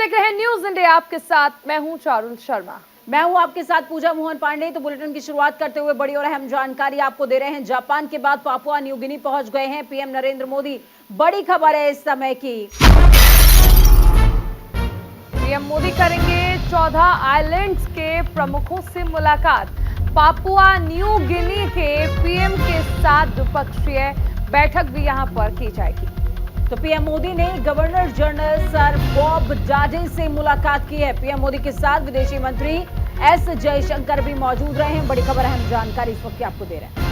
देख रहे हैं न्यूज इंडिया, आपके साथ मैं हूं चारुल शर्मा। मैं हूं आपके साथ पूजा मोहन पांडे। तो बुलेटिन की शुरुआत करते हुए बड़ी और अहम जानकारी आपको दे रहे हैं। जापान के बाद पापुआ न्यू गिनी पहुंच गए हैं पीएम नरेंद्र मोदी। बड़ी खबर है इस समय की। पीएम मोदी करेंगे 14 आइलैंड्स के प्रमुखों से मुलाकात। पापुआ न्यू गिनी के पीएम के साथ द्विपक्षीय बैठक भी यहां पर की जाएगी। तो पीएम मोदी ने गवर्नर जनरल सर बॉब जाजे से मुलाकात की है। पीएम मोदी के साथ विदेशी मंत्री एस जयशंकर भी मौजूद रहे हैं। बड़ी खबर, अहम जानकारी इस वक्त आपको दे रहे हैं।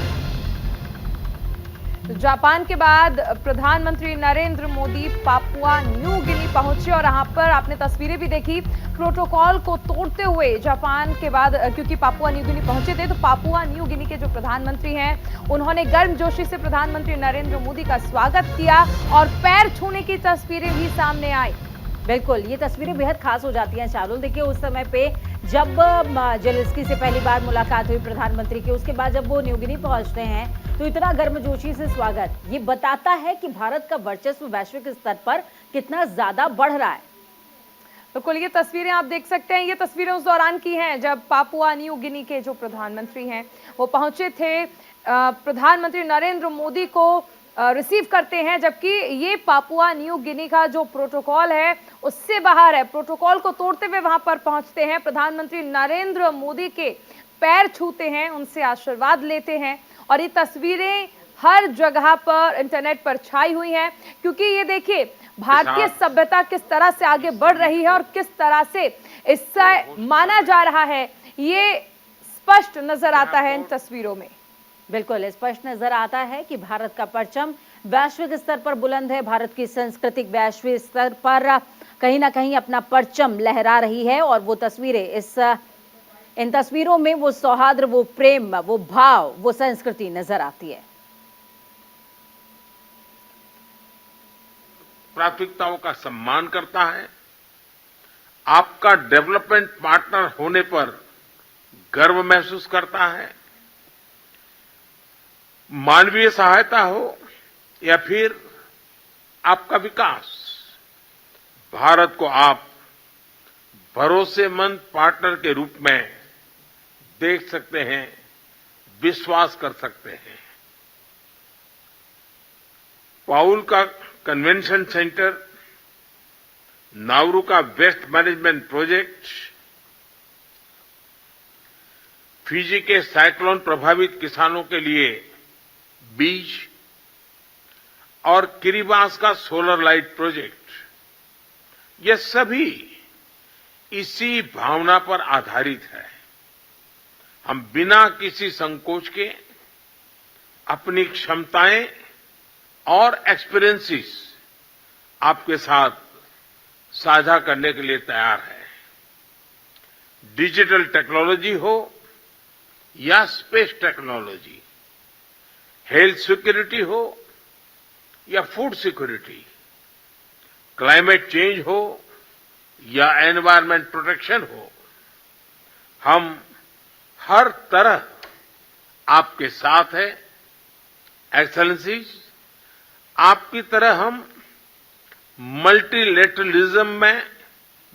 जापान के बाद प्रधानमंत्री Narendra Modi Papua New Guinea पहुंचे और यहां पर आपने तस्वीरें भी देखी। प्रोटोकॉल को तोड़ते हुए जापान के बाद, क्योंकि पापुआ न्यू गिनी पहुंचे थे, तो पापुआ न्यू गिनी के जो प्रधानमंत्री हैं उन्होंने गर्मजोशी से प्रधानमंत्री नरेंद्र मोदी का स्वागत किया और पैर छूने की तस्वीरें भी सामने आई। बिल्कुल, ये तस्वीरें बेहद खास हो जाती हैं चारुल। देखिए, उस समय पे जब जेलेंस्की से पहली बार मुलाकात हुई प्रधानमंत्री की, उसके बाद जब वो न्यू गिनी पहुंचते हैं तो इतना गर्मजोशी से स्वागत, ये बताता है कि भारत का वर्चस्व वैश्विक स्तर पर कितना ज्यादा बढ़ रहा है। बिल्कुल, ये तस्वीरें आप देख सकते हैं। ये तस्वीरें उस दौरान की हैं जब पापुआ न्यू गिनी के जो प्रधानमंत्री हैं वो पहुंचे थे, प्रधानमंत्री नरेंद्र मोदी को रिसीव करते हैं, जबकि ये पापुआ न्यू गिनी का जो प्रोटोकॉल है उससे बाहर है। प्रोटोकॉल को तोड़ते हुए वहां पर पहुंचते हैं, प्रधानमंत्री नरेंद्र मोदी के पैर छूते हैं, उनसे आशीर्वाद लेते हैं और ये तस्वीरें हर जगह पर इंटरनेट पर छाई हुई हैं, क्योंकि ये देखिए भारतीय सभ्यता किस तरह से आगे बढ़ रही है और किस तरह से इससे माना जा रहा है, ये स्पष्ट नजर आता है इन तस्वीरों में। बिल्कुल स्पष्ट नजर आता है कि भारत का परचम वैश्विक स्तर पर बुलंद है। भारत की सांस्कृतिक वैश्विक स्तर पर कहीं ना कहीं अपना परचम लहरा रही है और वो तस्वीरें इन तस्वीरों में वो सौहार्द, वो प्रेम, वो भाव, वो संस्कृति नजर आती है। प्राथमिकताओं का सम्मान करता है, आपका डेवलपमेंट पार्टनर होने पर गर्व महसूस करता है। मानवीय सहायता हो या फिर आपका विकास, भारत को आप भरोसेमंद पार्टनर के रूप में देख सकते हैं, विश्वास कर सकते हैं। पाउल का कन्वेंशन सेंटर, नाउरू का वेस्ट मैनेजमेंट प्रोजेक्ट, फिजी के साइक्लोन प्रभावित किसानों के लिए बीज और किरिबास का सोलर लाइट प्रोजेक्ट, ये सभी इसी भावना पर आधारित है। हम बिना किसी संकोच के अपनी क्षमताएं और एक्सपीरियंसेस आपके साथ साझा करने के लिए तैयार है। डिजिटल टेक्नोलॉजी हो या स्पेस टेक्नोलॉजी, हेल्थ सिक्योरिटी हो या फूड सिक्योरिटी, क्लाइमेट चेंज हो या एनवायरमेंट प्रोटेक्शन हो, हम हर तरह आपके साथ है। एक्सेलेंसीज, आपकी तरह हम मल्टीलेटरलिज्म में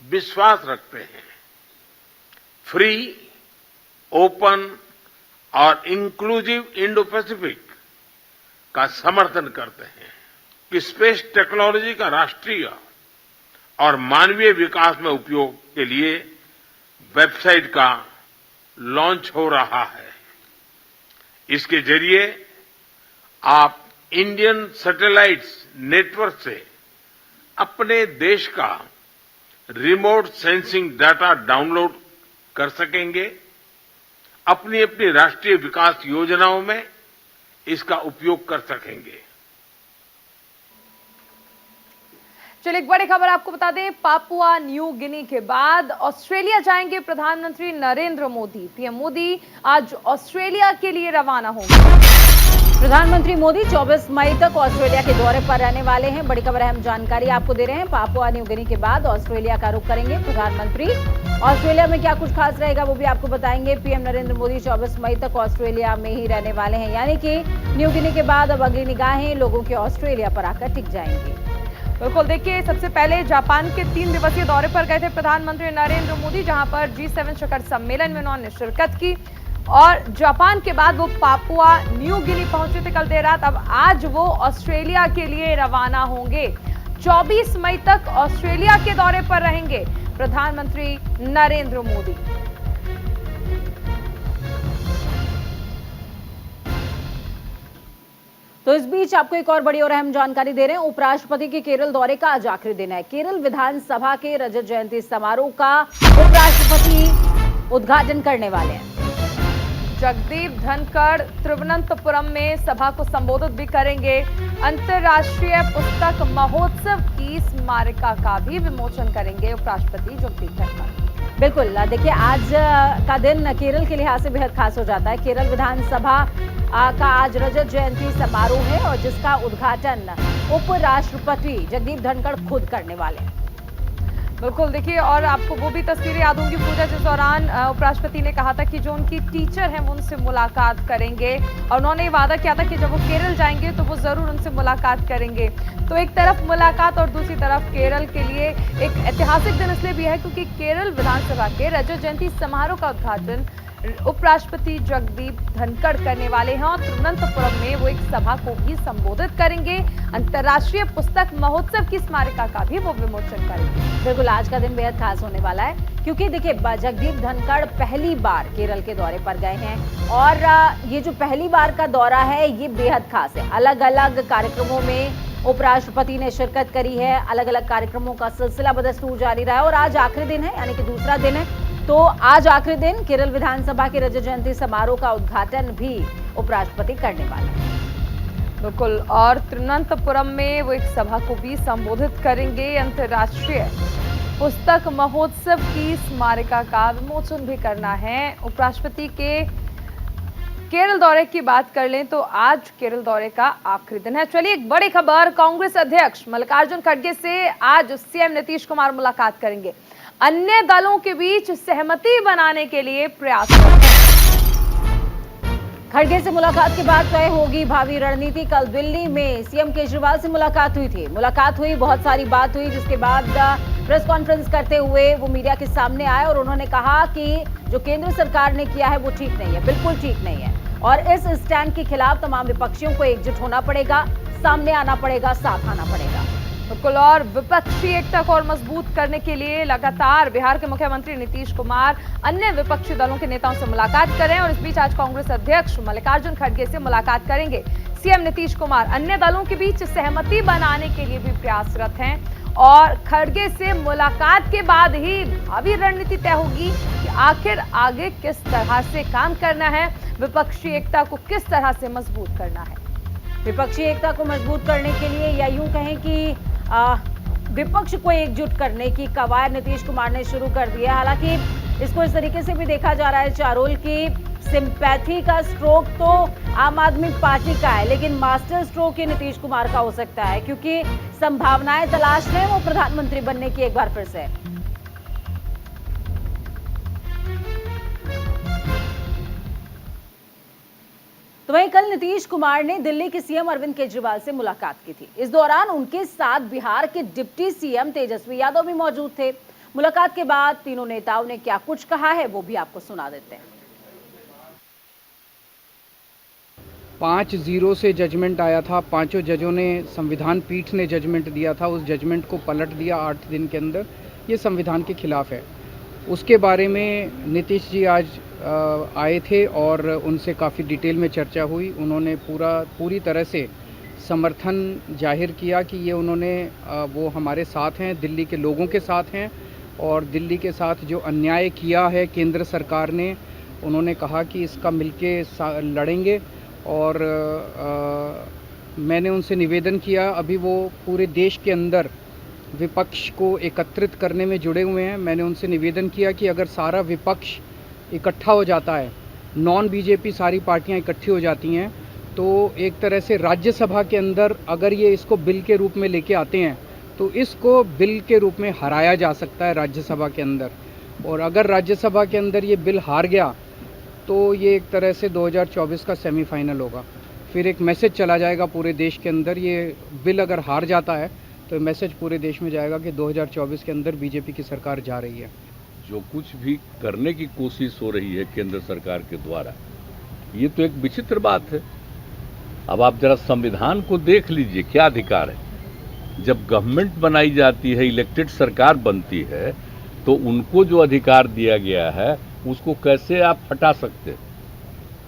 विश्वास रखते हैं, फ्री, ओपन और इंक्लूसिव इंडो पैसिफिक का समर्थन करते हैं कि स्पेस टेक्नोलॉजी का राष्ट्रीय और मानवीय विकास में उपयोग के लिए वेबसाइट का लॉन्च हो रहा है। इसके जरिए आप इंडियन सैटेलाइट्स नेटवर्क से अपने देश का रिमोट सेंसिंग डाटा डाउनलोड कर सकेंगे, अपनी अपनी राष्ट्रीय विकास योजनाओं में इसका उपयोग कर सकेंगे। चलिए, एक बड़ी खबर आपको बता दें। पापुआ न्यू गिनी के बाद ऑस्ट्रेलिया जाएंगे प्रधानमंत्री नरेंद्र मोदी। पीएम मोदी आज ऑस्ट्रेलिया के लिए रवाना होंगे। प्रधानमंत्री मोदी 24 मई तक ऑस्ट्रेलिया के दौरे पर रहने वाले हैं। बड़ी खबर, अहम जानकारी आपको दे रहे हैं। पापुआ न्यू गिनी के बाद ऑस्ट्रेलिया का रुख करेंगे प्रधानमंत्री। ऑस्ट्रेलिया में क्या कुछ खास रहेगा वो भी आपको बताएंगे। पीएम नरेंद्र मोदी 24 मई तक ऑस्ट्रेलिया में ही रहने वाले हैं, यानी कि न्यू गिनी के बाद अब अगली निगाहें लोगों के ऑस्ट्रेलिया पर आकर टिक जाएंगी। बिल्कुल, देखिए सबसे पहले जापान के 3 दिवसीय दौरे पर गए थे प्रधानमंत्री नरेंद्र मोदी, जहां पर G7 शिखर सम्मेलन में उन्होंने शिरकत की और जापान के बाद वो पापुआ न्यू गिनी पहुंचे थे कल देर रात। अब आज वो ऑस्ट्रेलिया के लिए रवाना होंगे। 24 मई तक ऑस्ट्रेलिया के दौरे पर रहेंगे प्रधानमंत्री नरेंद्र मोदी। तो इस बीच आपको एक और बड़ी और अहम जानकारी दे रहे हैं। उपराष्ट्रपति के केरल दौरे का आज आखिरी दिन है। केरल विधानसभा के रजत जयंती समारोह का उपराष्ट्रपति उद्घाटन करने वाले हैं। जगदीप धनखड़ तिरुवनंतपुरम में सभा को संबोधित भी करेंगे। अंतर्राष्ट्रीय पुस्तक महोत्सव की स्मारिका का भी विमोचन करेंगे उपराष्ट्रपति जगदीप धनखड़। बिल्कुल, देखिए आज का दिन केरल के लिहाज से बेहद खास हो जाता है। केरल विधानसभा का आज रजत जयंती समारोह है और जिसका उद्घाटन उपराष्ट्रपति जगदीप धनखड़ खुद करने वाले हैं। बिल्कुल, देखिए और आपको वो भी तस्वीरें याद होंगी पूजा, जिस दौरान उपराष्ट्रपति ने कहा था कि जो उनकी टीचर हैं वो उनसे मुलाकात करेंगे और उन्होंने वादा किया था कि जब वो केरल जाएंगे तो वो जरूर उनसे मुलाकात करेंगे। तो एक तरफ मुलाकात और दूसरी तरफ केरल के लिए एक ऐतिहासिक दिन इसलिए भी है क्योंकि केरल विधानसभा के रजत जयंती समारोह का उद्घाटन उपराष्ट्रपति जगदीप धनखड़ करने वाले हैं और तिरुवनंतपुरम में वो एक सभा को भी संबोधित करेंगे। अंतर्राष्ट्रीय पुस्तक महोत्सव की स्मारिका का भी वो विमोचन करेंगे। बिल्कुल, आज का दिन बेहद खास होने वाला है क्योंकि देखिए जगदीप धनखड़ पहली बार केरल के दौरे पर गए हैं और ये जो पहली बार का दौरा है ये बेहद खास है। अलग अलग कार्यक्रमों में उपराष्ट्रपति ने शिरकत करी है, अलग अलग कार्यक्रमों का सिलसिला बदस्तूर जारी रहा है और आज आखिरी दिन है, यानी कि दूसरा दिन है। तो आज आखिरी दिन केरल विधानसभा के रजत जयंती समारोह का उद्घाटन भी उपराष्ट्रपति करने वाले हैं। बिल्कुल, और तिरुवनंतपुरम में वो एक सभा को भी संबोधित करेंगे। अंतर्राष्ट्रीय पुस्तक महोत्सव की स्मारिका का विमोचन भी करना है। उपराष्ट्रपति के केरल दौरे की बात कर लें तो आज केरल दौरे का आखिरी दिन है। चलिए एक बड़ी खबर, कांग्रेस अध्यक्ष मल्लिकार्जुन खड़गे से आज सीएम नीतीश कुमार मुलाकात करेंगे। अन्य दलों के बीच सहमति बनाने के लिए प्रयास करेंगे। खड़गे से मुलाकात के बाद तय होगी भावी रणनीति। कल दिल्ली में सीएम केजरीवाल से मुलाकात हुई थी। मुलाकात हुई, बहुत सारी बात हुई, जिसके बाद प्रेस कॉन्फ्रेंस करते हुए वो मीडिया के सामने आए और उन्होंने कहा कि जो केंद्र सरकार ने किया है वो ठीक नहीं है, बिल्कुल ठीक नहीं है और इस स्टैंड के खिलाफ तमाम विपक्षियों को एकजुट होना पड़ेगा, सामने आना पड़ेगा, साथ आना पड़ेगा। बिल्कुल, और विपक्षी एकता को और मजबूत करने के लिए लगातार बिहार के मुख्यमंत्री नीतीश कुमार अन्य विपक्षी दलों के नेताओं से मुलाकात कर रहे हैं और इस बीच आज कांग्रेस अध्यक्ष मल्लिकार्जुन खड़गे से मुलाकात करेंगे सीएम नीतीश कुमार। अन्य दलों के बीच सहमति बनाने के लिए भी प्रयासरत हैं और खड़गे से मुलाकात के बाद ही भावी रणनीति तय होगी कि आखिर आगे किस तरह से काम करना है, विपक्षी एकता को किस तरह से मजबूत करना है। विपक्षी एकता को मजबूत करने के लिए या यूं कहें कि विपक्ष को एकजुट करने की कवायद नीतीश कुमार ने शुरू कर दी है। हालांकि इसको इस तरीके से भी देखा जा रहा है चारोल की सिंपैथी का स्ट्रोक तो आम आदमी पार्टी का है, लेकिन मास्टर स्ट्रोक ही नीतीश कुमार का हो सकता है क्योंकि संभावनाएं तलाश रहे हैं वो प्रधानमंत्री बनने की एक बार फिर से। तो वहीं कल नीतीश कुमार ने दिल्ली के सीएम अरविंद केजरीवाल से मुलाकात की थी। इस दौरान उनके साथ बिहार के डिप्टी सीएम तेजस्वी यादव भी मौजूद थे। मुलाकात के बाद तीनों नेताओं ने क्या कुछ कहा है वो भी आपको सुना देते हैं। 5-0 से जजमेंट आया था, पांचों जजों ने, संविधान पीठ ने जजमेंट दिया था, उस जजमेंट को पलट दिया 8 दिन के अंदर। ये संविधान के खिलाफ है। उसके बारे में नीतीश जी आज आए थे और उनसे काफ़ी डिटेल में चर्चा हुई। उन्होंने पूरी तरह से समर्थन जाहिर किया कि ये वो हमारे साथ हैं, दिल्ली के लोगों के साथ हैं और दिल्ली के साथ जो अन्याय किया है केंद्र सरकार ने, उन्होंने कहा कि इसका मिलके लड़ेंगे। और मैंने उनसे निवेदन किया, अभी वो पूरे देश के अंदर विपक्ष को एकत्रित करने में जुड़े हुए हैं। मैंने उनसे निवेदन किया कि अगर सारा विपक्ष इकट्ठा हो जाता है, नॉन बीजेपी सारी पार्टियां इकट्ठी हो जाती हैं, तो एक तरह से राज्यसभा के अंदर अगर ये इसको बिल के रूप में लेके आते हैं तो इसको बिल के रूप में हराया जा सकता है राज्यसभा के अंदर। और अगर राज्यसभा के अंदर ये बिल हार गया तो ये एक तरह से 2024 का सेमीफाइनल होगा। फिर एक मैसेज चला जाएगा पूरे देश के अंदर, ये बिल अगर हार जाता है तो मैसेज पूरे देश में जाएगा कि 2024 के अंदर बीजेपी की सरकार जा रही है। जो कुछ भी करने की कोशिश हो रही है केंद्र सरकार के द्वारा, ये तो एक विचित्र बात है। अब आप जरा संविधान को देख लीजिए, क्या अधिकार है। जब गवर्नमेंट बनाई जाती है, इलेक्टेड सरकार बनती है, तो उनको जो अधिकार दिया गया है उसको कैसे आप हटा सकते हैं?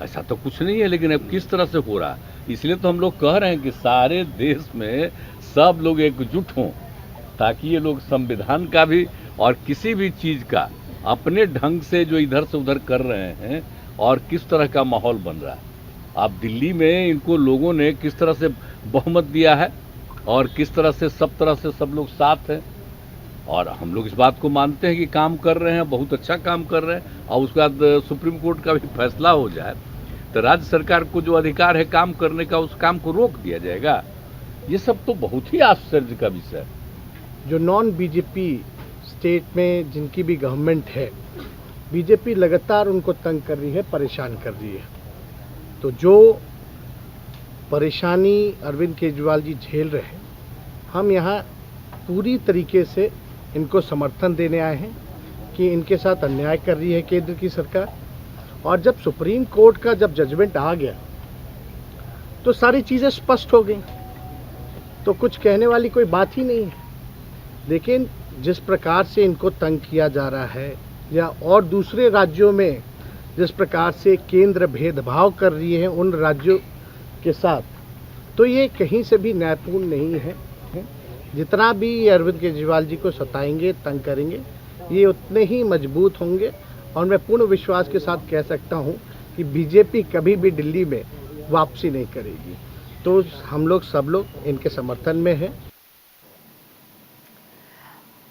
ऐसा तो कुछ नहीं है। लेकिन अब किस तरह से हो रहा है, इसलिए तो हम लोग कह रहे हैं कि सारे देश में सब लोग एकजुट हों, ताकि ये लोग संविधान का भी और किसी भी चीज का अपने ढंग से जो इधर से उधर कर रहे हैं और किस तरह का माहौल बन रहा है। आप दिल्ली में इनको लोगों ने किस तरह से बहुमत दिया है और किस तरह से सब लोग साथ हैं, और हम लोग इस बात को मानते हैं कि काम कर रहे हैं, बहुत अच्छा काम कर रहे हैं। और उसके बाद सुप्रीम कोर्ट का भी फैसला हो जाए तो राज्य सरकार को जो अधिकार है काम करने का, उस काम को रोक दिया जाएगा। ये सब तो बहुत ही आश्चर्य का विषय है। जो नॉन बीजेपी स्टेट में जिनकी भी गवर्नमेंट है, बीजेपी लगातार उनको तंग कर रही है, परेशान कर रही है। तो जो परेशानी अरविंद केजरीवाल जी झेल रहे हैं, हम यहाँ पूरी तरीके से इनको समर्थन देने आए हैं कि इनके साथ अन्याय कर रही है केंद्र की सरकार। और जब सुप्रीम कोर्ट का जब जजमेंट आ गया तो सारी चीज़ें स्पष्ट हो गई, तो कुछ कहने वाली कोई बात ही नहीं है। लेकिन जिस प्रकार से इनको तंग किया जा रहा है, या और दूसरे राज्यों में जिस प्रकार से केंद्र भेदभाव कर रही है उन राज्यों के साथ, तो ये कहीं से भी न्यायपूर्ण नहीं है। जितना भी ये अरविंद केजरीवाल जी को सताएंगे, तंग करेंगे, ये उतने ही मजबूत होंगे। और मैं पूर्ण विश्वास के साथ कह सकता हूँ कि बीजेपी कभी भी दिल्ली में वापसी नहीं करेगी। तो हम लोग सब लोग इनके समर्थन में हैं।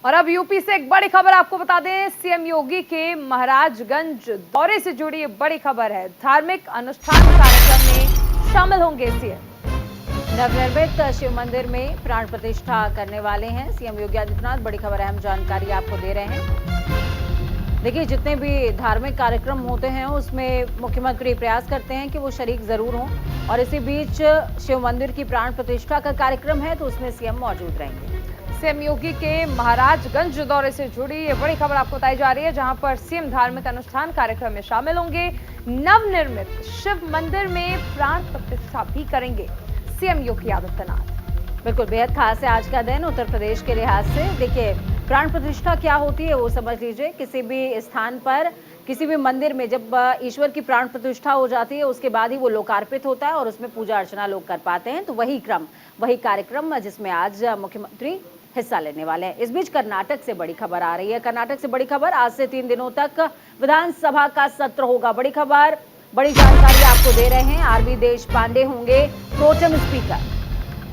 और अब यूपी से एक बड़ी खबर आपको बता दें, सीएम योगी के महाराजगंज दौरे से जुड़ी ये बड़ी खबर है। धार्मिक अनुष्ठान कार्यक्रम में शामिल होंगे सीएम। नवनिर्मित शिव मंदिर में प्राण प्रतिष्ठा करने वाले हैं सीएम योगी आदित्यनाथ। बड़ी खबर, अहम जानकारी आपको दे रहे हैं। देखिए, जितने भी धार्मिक कार्यक्रम होते हैं उसमें मुख्यमंत्री प्रयास करते हैं कि वो शरीक जरूर हों, और इसी बीच शिव मंदिर की प्राण प्रतिष्ठा का कार्यक्रम है तो उसमें सीएम मौजूद रहेंगे। सीएम योगी के महाराजगंज दौरे से जुड़ी ये बड़ी खबर आपको बताई जा रही है, जहां पर सीएम धार्मिक अनुष्ठान कार्यक्रम में शामिल होंगे। नवनिर्मित शिव मंदिर में प्राण प्रतिष्ठा भी करेंगे सीएम योगी आदित्यनाथ। बिल्कुल, बेहद खास है आज का दिन उत्तर प्रदेश के लिहाज से। देखिए, प्राण प्रतिष्ठा क्या होती है वो समझ लीजिए। किसी भी स्थान पर, किसी भी मंदिर में जब ईश्वर की प्राण प्रतिष्ठा हो जाती है, उसके बाद ही वो लोकार्पित होता है और उसमें पूजा अर्चना लोग कर पाते हैं। तो वही कार्यक्रम जिसमें आज मुख्यमंत्री हिस्सा लेने वाले हैं। इस बीच कर्नाटक से बड़ी खबर आ रही है। कर्नाटक से बड़ी खबर, आज से 3 दिनों तक विधानसभा का सत्र होगा। बड़ी खबर, बड़ी जानकारी आपको दे रहे हैं। आरवी देशपांडे होंगे प्रोटेम स्पीकर।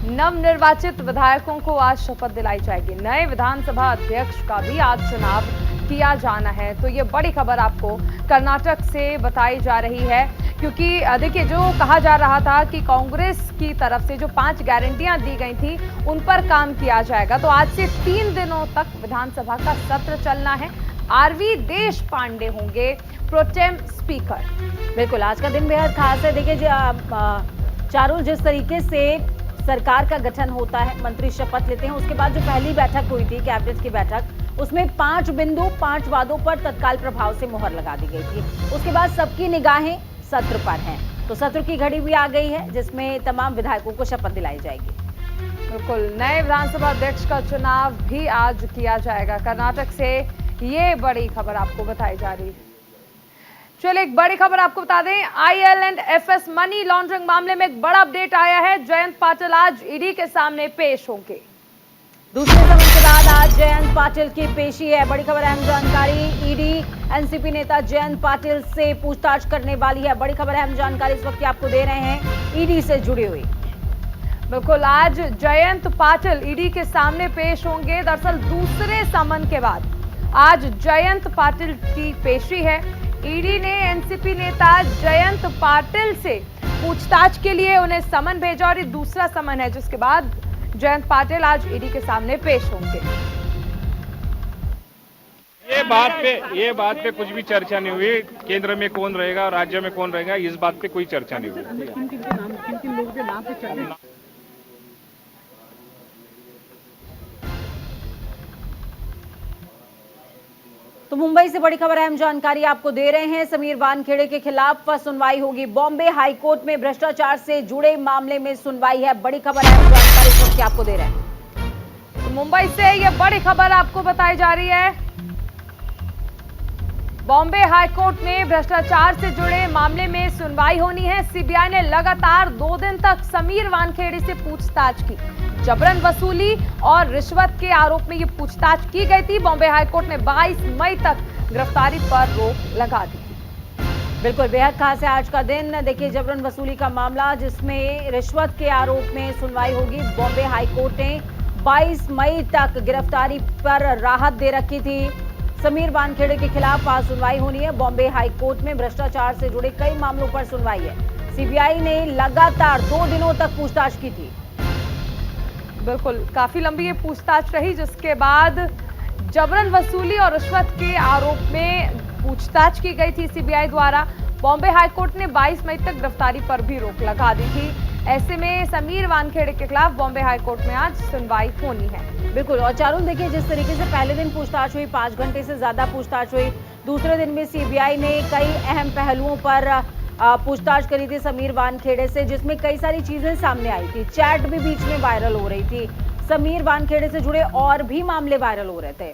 नवनिर्वाचित विधायकों को आज शपथ दिलाई जाएगी। नए विधानसभा अध्यक्ष का भी आज चुनाव किया जाना है। तो ये बड़ी खबर आपको कर्नाटक से बताई जा रही है, क्योंकि देखिए, जो कहा जा रहा था कि कांग्रेस की तरफ से जो 5 गारंटियां दी गई थी उन पर काम किया जाएगा, तो आज से 3 दिनों तक विधानसभा का सत्र चलना है। आरवी देशपांडे होंगे प्रोटेम स्पीकर। बिल्कुल, आज का दिन बेहद खास है। देखिए, चारुल, जिस तरीके से सरकार का गठन होता है, मंत्री शपथ लेते हैं, उसके बाद जो पहली बैठक हुई थी कैबिनेट की बैठक, उसमें 5 बिंदु 5 वादों पर तत्काल प्रभाव से मोहर लगा दी गई थी। उसके बाद सबकी निगाहें सत्र पर हैं। तो सत्र की घड़ी भी आ गई है जिसमें तमाम विधायकों को शपथ दिलाई जाएगी। बिल्कुल, नए विधानसभा अध्यक्ष का चुनाव भी आज किया जाएगा। कर्नाटक से ये बड़ी खबर आपको बताई जा रही है। चलिए, एक बड़ी खबर आपको बता दें, IL&FS मनी लॉन्ड्रिंग मामले में एक बड़ा अपडेट आया है। जयंत पाटिल आज ईडी के सामने पेश होंगे। दूसरे समन के बाद आज जयंत पाटिल की पेशी है। बड़ी खबर, अहम जानकारी, ईडी एनसीपी नेता जयंत पाटिल से पूछताछ करने वाली है। बड़ी खबर, अहम जानकारी इस वक्त आपको दे रहे हैं ईडी से जुड़ी हुई। बिल्कुल, आज जयंत पाटिल ईडी के सामने पेश होंगे। दरअसल दूसरे समन के बाद आज जयंत पाटिल की पेशी है। ईडी ने एनसीपी नेता जयंत पाटिल से पूछताछ के लिए उन्हें समन भेजा, और ये दूसरा समन है जिसके बाद जयंत पाटिल आज ईडी के सामने पेश होंगे। ये बात पे कुछ भी चर्चा नहीं हुई। केंद्र में कौन रहेगा और राज्य में कौन रहेगा, इस बात पे कोई चर्चा नहीं हुई। तो मुंबई से बड़ी खबर, अहम जानकारी आपको दे रहे हैं। समीर वानखेड़े के खिलाफ सुनवाई होगी। बॉम्बे हाई कोर्ट में भ्रष्टाचार से जुड़े मामले में सुनवाई है। बड़ी खबर, अहम जानकारी इस वक्त आपको दे रहे हैं। तो मुंबई से यह बड़ी खबर आपको बताई जा रही है। बॉम्बे हाई कोर्ट में भ्रष्टाचार से जुड़े मामले में सुनवाई होनी है। सीबीआई ने लगातार 2 दिन तक समीर वानखेड़े से पूछताछ की। जबरन वसूली और रिश्वत के आरोप में ये पूछताछ की गई थी। बॉम्बे हाईकोर्ट ने 22 मई तक गिरफ्तारी पर रोक लगा दी थी। बिल्कुल बेहद खास है आज का दिन। देखिए, जबरन वसूली का मामला जिसमें रिश्वत के आरोप में सुनवाई होगी। बॉम्बे हाईकोर्ट ने 22 मई तक गिरफ्तारी पर राहत दे रखी थी। समीर वानखेड़े के खिलाफ आज सुनवाई होनी है। बॉम्बे हाईकोर्ट में भ्रष्टाचार से जुड़े कई मामलों पर सुनवाई है। सीबीआई ने लगातार 2 दिनों तक पूछताछ की थी। बिल्कुल, काफी लंबी ये पूछताछ रही, जिसके बाद जबरन वसूली और रिश्वत के आरोप में पूछताछ की गई थी सीबीआई द्वारा। बॉम्बे हाईकोर्ट ने 22 मई तक गिरफ्तारी पर भी रोक लगा दी थी। ऐसे में समीर वानखेड़े के खिलाफ बॉम्बे हाईकोर्ट में आज सुनवाई होनी है। बिल्कुल, और चारुल देखिए, जिस तरीके से पहले दिन पूछताछ हुई, 5 घंटे से ज्यादा पूछताछ हुई। दूसरे दिन भी सीबीआई ने कई अहम पहलुओं पर पूछताछ करी थी समीर वानखेड़े से, जिसमें कई सारी चीजें सामने आई थी। चैट भी बीच में वायरल हो रही थी। समीर वानखेड़े से जुड़े और भी मामले वायरल हो रहे थे।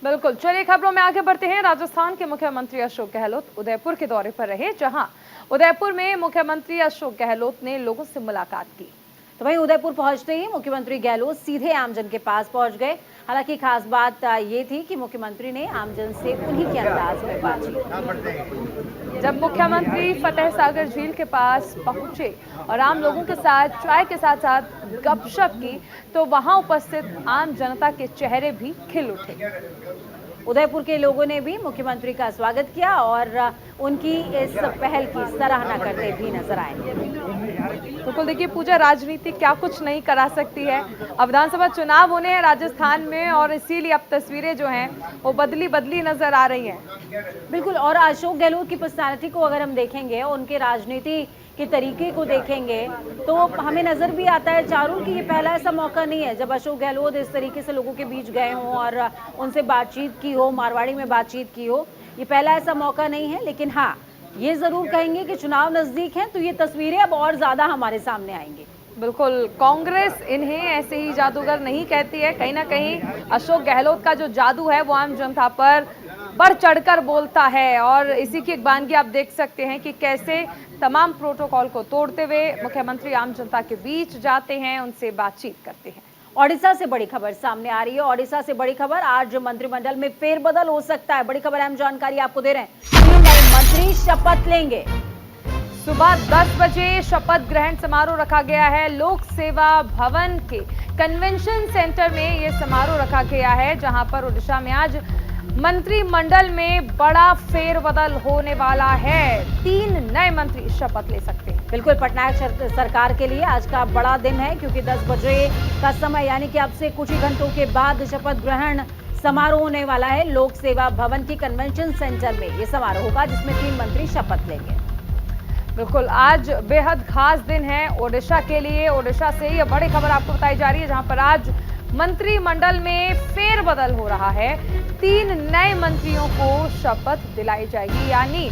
बिल्कुल, चलिए खबरों में आगे बढ़ते हैं। राजस्थान के मुख्यमंत्री अशोक गहलोत उदयपुर के दौरे पर रहे, जहां उदयपुर में मुख्यमंत्री अशोक गहलोत ने लोगों से मुलाकात की। तो वहीं उदयपुर पहुंचते ही मुख्यमंत्री गहलोत सीधे आमजन के पास पहुंच गए। हालांकि खास बात ये थी कि मुख्यमंत्री ने आमजन से उन्हीं के अंदाज में बातचीत। जब मुख्यमंत्री फतेह सागर झील के पास पहुंचे और आम लोगों के साथ चाय के साथ साथ गपशप की, तो वहां उपस्थित आम जनता के चेहरे भी खिल उठे। उदयपुर के लोगों ने भी मुख्यमंत्री का स्वागत किया और उनकी इस पहल की सराहना करते भी नजर आए। बिल्कुल, देखिए पूजा, राजनीति क्या कुछ नहीं करा सकती है। अब विधानसभा चुनाव होने हैं राजस्थान में, और इसीलिए अब तस्वीरें जो हैं वो बदली बदली नजर आ रही हैं। बिल्कुल, और अशोक गहलोत की पर्सनालिटी को अगर हम देखेंगे, उनके राजनीति के तरीके को देखेंगे, तो हमें नजर भी आता है चारुल कि ये पहला ऐसा मौका नहीं है जब अशोक गहलोत इस तरीके से लोगों के बीच गए हों और उनसे बातचीत की हो, मारवाड़ी में बातचीत की हो। ये पहला ऐसा मौका नहीं है, लेकिन हाँ, ये जरूर कहेंगे कि चुनाव नजदीक है तो ये तस्वीरें अब और ज्यादा हमारे सामने आएंगी। बिल्कुल, कांग्रेस इन्हें ऐसे ही जादूगर नहीं कहती है। कहीं ना कहीं अशोक गहलोत का जो जादू है वो आम जनता पर बढ़ चढ़कर बोलता है, और इसी की एक बानगी आप देख सकते हैं कि कैसे तमाम प्रोटोकॉल को तोड़ते हुए मुख्यमंत्री आम जनता के बीच जाते हैं, उनसे बातचीत करते हैं। ओडिशा से बड़ी खबर सामने आ रही है। ओडिशा से बड़ी खबर, आज मंत्रिमंडल में फेरबदल हो सकता है। बड़ी खबर, अहम जानकारी आपको दे रहे हैं। 3 नए मंत्री शपथ लेंगे। सुबह 10 बजे शपथ ग्रहण समारोह रखा गया है। लोक सेवा भवन के कन्वेंशन सेंटर में यह समारोह रखा गया है, जहां पर ओडिशा में आज मंत्रिमंडल में बड़ा फेरबदल होने वाला है। 3 नए मंत्री शपथ ले सकते हैं। बिल्कुल, पटनायक सरकार के लिए आज का बड़ा दिन है, क्योंकि 10 बजे का समय यानी कि अब से कुछ ही घंटों के बाद शपथ ग्रहण समारोह होने वाला है। लोक सेवा भवन की कन्वेंशन सेंटर में ये समारोह होगा, जिसमें 3 मंत्री शपथ लेंगे। बिल्कुल, आज बेहद खास दिन है ओडिशा के लिए। ओडिशा से यह बड़ी खबर आपको बताई जा रही है, जहां पर आज मंत्रिमंडल में फेरबदल हो रहा है। 3 नए मंत्रियों को शपथ दिलाई जाएगी, यानी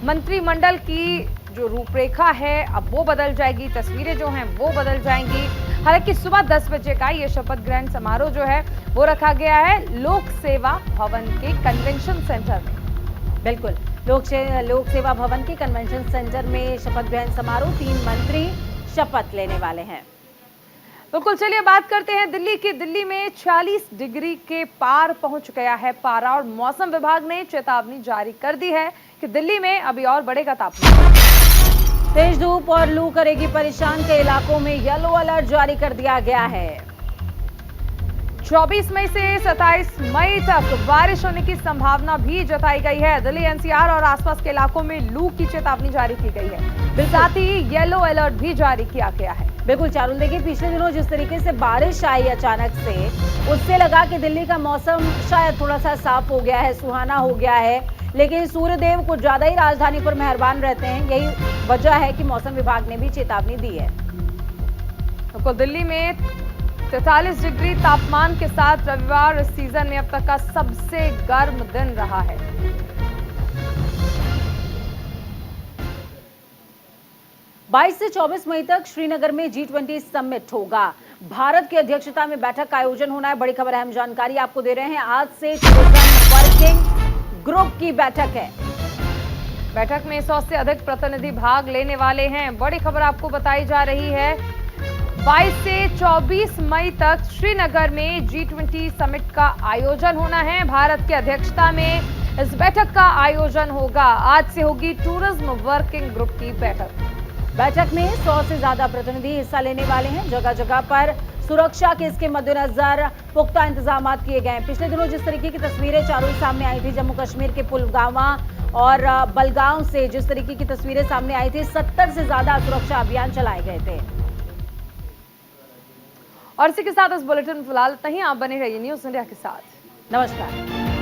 मंत्रिमंडल की जो रूपरेखा है अब वो बदल जाएगी, तस्वीरें जो हैं वो बदल जाएंगी। हालांकि सुबह 10 बजे का ये शपथ ग्रहण समारोह जो है वो रखा गया है लोक सेवा भवन के कन्वेंशन सेंटर में। बिल्कुल, लोक सेवा भवन के कन्वेंशन सेंटर में शपथ ग्रहण समारोह, 3 मंत्री शपथ लेने वाले हैं। बिल्कुल, चलिए बात करते हैं दिल्ली की। दिल्ली में 46 डिग्री के पार पहुंच गया है पारा, और मौसम विभाग ने चेतावनी जारी कर दी है कि दिल्ली में अभी और बढ़ेगा तापमान। तेज धूप और लू करेगी परेशान, के इलाकों में येलो अलर्ट जारी कर दिया गया है। 24 मई से 27 मई तक बारिश होने की संभावना भी जताई गई है। दिल्ली एनसीआर और आसपास के इलाकों में लू की चेतावनी जारी की गई है। साथ ही येलो अलर्ट भी जारी किया गया है। बिल्कुल चारुल, देखिए पिछले दिनों जिस तरीके से बारिश आई अचानक से, उससे लगा कि दिल्ली का मौसम शायद थोड़ा सा साफ हो गया है, सुहाना हो गया है, लेकिन सूर्यदेव कुछ ज्यादा ही राजधानी पर मेहरबान रहते हैं। यही वजह है कि मौसम विभाग ने भी चेतावनी दी है। तो दिल्ली में 43 डिग्री तापमान के साथ रविवार इस सीजन में अब तक का सबसे गर्म दिन रहा है। बाईस से 24 मई तक श्रीनगर में G20 समिट होगा। भारत की अध्यक्षता में बैठक का आयोजन होना है। बड़ी खबर, अहम जानकारी आपको दे रहे हैं। आज से टूरिज्म वर्किंग ग्रुप की बैठक है। बैठक में 100 से अधिक प्रतिनिधि भाग लेने वाले हैं। बड़ी खबर आपको बताई जा रही है, 22 से 24 मई तक श्रीनगर में G20 समिट का आयोजन होना है। भारत की अध्यक्षता में इस बैठक का आयोजन होगा। आज से होगी टूरिज्म वर्किंग ग्रुप की बैठक। बैठक में 100 से ज्यादा प्रतिनिधि हिस्सा लेने वाले हैं। जगह जगह पर सुरक्षा के इसके मद्देनजर पुख्ता इंतजाम किए गए हैं। पिछले दिनों जिस तरीके की तस्वीरें चारों ही सामने आई थी, जम्मू कश्मीर के पुलवामा और बलगांव से जिस तरीके की तस्वीरें सामने आई थी, 70 से ज्यादा सुरक्षा अभियान चलाए गए थे। और इसी के साथ इस बुलेटिन में फिलहाल इतना ही। आप बने रहिए न्यूज़ इंडिया के साथ। नमस्कार।